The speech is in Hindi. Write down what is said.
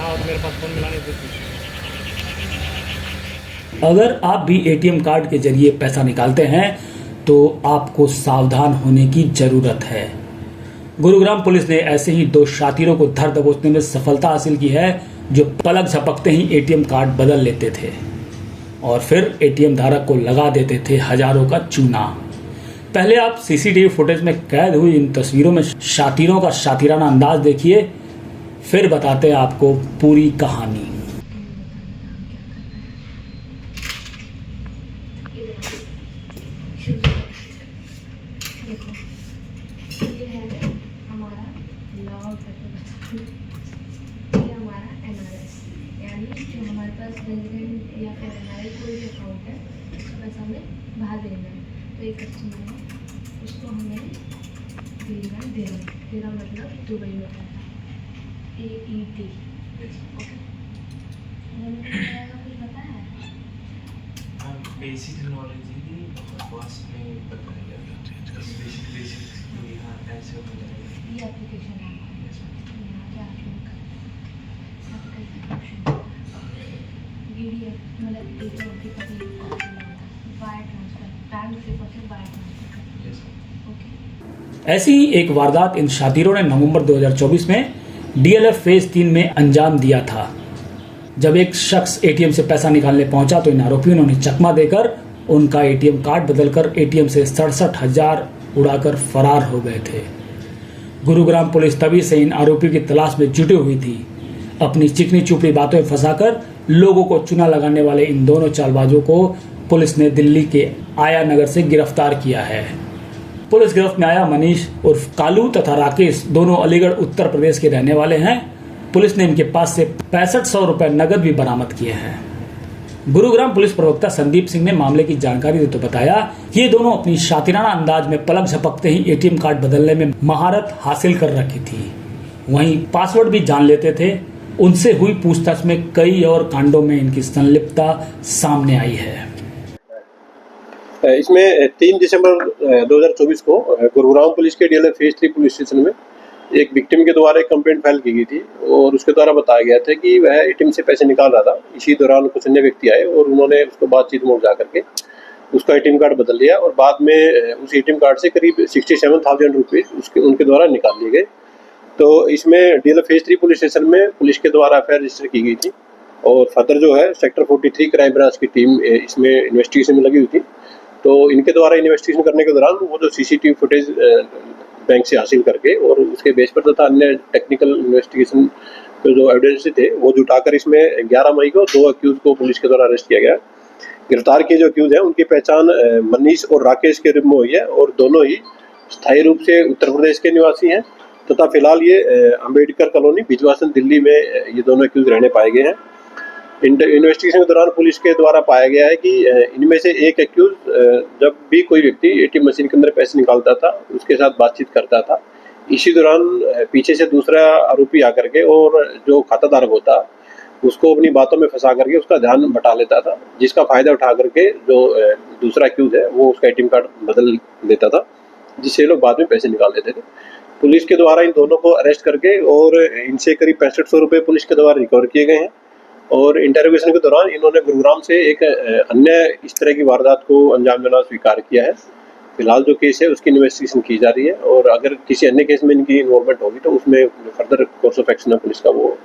और मेरे पास फ़ोन मिलाने थे। अगर आप भी एटीएम कार्ड के जरिए पैसा निकालते हैं तो आपको सावधान होने की जरूरत है। गुरुग्राम पुलिस ने ऐसे ही 2 शातिरों को धर दबोचने में सफलता हासिल की है जो पलक झपकते ही एटीएम कार्ड बदल लेते थे और फिर एटीएम धारक को लगा देते थे हजारों का चूना। पहले आप सीसीटीवी फुटेज में कैद हुई इन तस्वीरों में शातिरों का शातिराना अंदाज देखिए, फिर बताते हैं आपको पूरी कहानी। देखो, ये है हमारा लॉग, ये हमारा NRS, यानी जो हमारे पास रेजिडेंट या फिर हमारे कोई भी अकाउंट है उसका पैसा हमें बाहर देना है। तो एक कस्टमर है, उसको हमें देना मतलब दुबई में रहता है, AED। ओके, कुछ पता है? बेसिक नॉलेज ही बकवास में बताया गया था। बेसिक यहाँ ऐसे हो जाएगा। ये एप्लीकेशन है, यहाँ क्या PDF मतलब एक वायर ट्रांसफर, बैंक से वायर ट्रांसफर। ओके, ऐसी ही एक वारदात इन शातिरों ने नवंबर 2024 में DLF फेज 3 में अंजाम दिया था। जब एक शख्स एटीएम से पैसा निकालने पहुंचा तो इन आरोपियों ने उन्हें चकमा देकर उनका एटीएम कार्ड बदलकर एटीएम से 67,000 उड़ाकर फरार हो गए थे। गुरुग्राम पुलिस तभी से इन आरोपियों की तलाश में जुटी हुई थी। अपनी चिकनी चुपड़ी बातों में फंसाकर लोगों को चूना लगाने वाले इन दोनों चालबाजों को पुलिस ने दिल्ली के आया नगर से गिरफ्तार किया है। पुलिस गिरफ्त में आया मनीष उर्फ कालू तथा राकेश दोनों अलीगढ़ उत्तर प्रदेश के रहने वाले हैं। पुलिस ने इनके पास से 6500 रुपए नगद भी बरामद किए हैं। गुरुग्राम पुलिस प्रवक्ता संदीप सिंह ने मामले की जानकारी देते बताया कि ये दोनों अपनी शातिराना अंदाज में पलक झपकते ही एटीएम कार्ड बदलने में महारत हासिल कर रखी थी। वहीं पासवर्ड भी जान लेते थे। उनसे हुई पूछताछ में कई और कांडों में इनकी संलिप्तता सामने आई है। इसमें 3 दिसंबर 2024 को गुरुग्राम पुलिस के DLF फेज 3 पुलिस स्टेशन में एक विक्टिम के द्वारा एक कंप्लेंट फाइल की गई थी और उसके द्वारा बताया गया था कि वह एटीएम से पैसे निकाल रहा था। इसी दौरान कुछ अन्य व्यक्ति आए और उन्होंने उसको बातचीत में उलझा करके उसका एटीएम कार्ड बदल लिया और बाद में उस एटीएम कार्ड से करीब 67,000 रुपये उनके द्वारा निकाल लिए गए। तो इसमें DLF फेज 3 पुलिस स्टेशन में पुलिस के द्वारा FIR रजिस्टर की गई थी और फर्दर जो है सेक्टर 43 क्राइम ब्रांच की टीम इसमें इन्वेस्टिगेशन में लगी हुई थी। तो इनके द्वारा इन्वेस्टिगेशन करने के दौरान वो जो CCTV फुटेज बैंक से हासिल करके और उसके बेस पर तथा अन्य टेक्निकल इन्वेस्टिगेशन के जो एविडेंस थे वो जुटाकर इसमें 11 मई को 2 अक्यूज को पुलिस के द्वारा अरेस्ट किया गया। गिरफ्तार किए जो अक्यूज हैं उनकी पहचान मनीष और राकेश के रूप में हुई है और दोनों ही स्थायी रूप से उत्तर प्रदेश के निवासी हैं तथा फिलहाल ये अम्बेडकर कॉलोनी बिजवासन दिल्ली में ये दोनों अक्यूज रहने पाए गए हैं। इन्वेस्टिगेशन के दौरान पुलिस के द्वारा पाया गया है कि इनमें से एक एक्यूज जब भी कोई व्यक्ति एटीएम मशीन के अंदर पैसे निकालता था उसके साथ बातचीत करता था। इसी दौरान पीछे से दूसरा आरोपी आकर के और जो खाताधारक होता उसको अपनी बातों में फंसा करके उसका ध्यान बटा लेता था, जिसका फायदा उठा करके जो दूसरा एक्यूज है वो उसका एटीएम कार्ड बदल देता था, जिससे लोग बाद में पैसे निकाल लेते थे। पुलिस के द्वारा इन दोनों को अरेस्ट करके और इनसे करीब 6500 रुपये पुलिस के द्वारा रिकवर किए गए हैं और इंटरोगेशन के दौरान इन्होंने गुरुग्राम से एक अन्य इस तरह की वारदात को अंजाम देना स्वीकार किया है। फिलहाल जो केस है उसकी इन्वेस्टिगेशन की जा रही है और अगर किसी अन्य केस में इनकी इन्वॉल्वमेंट होगी तो उसमें फर्दर कोर्स ऑफ एक्शन है पुलिस का वो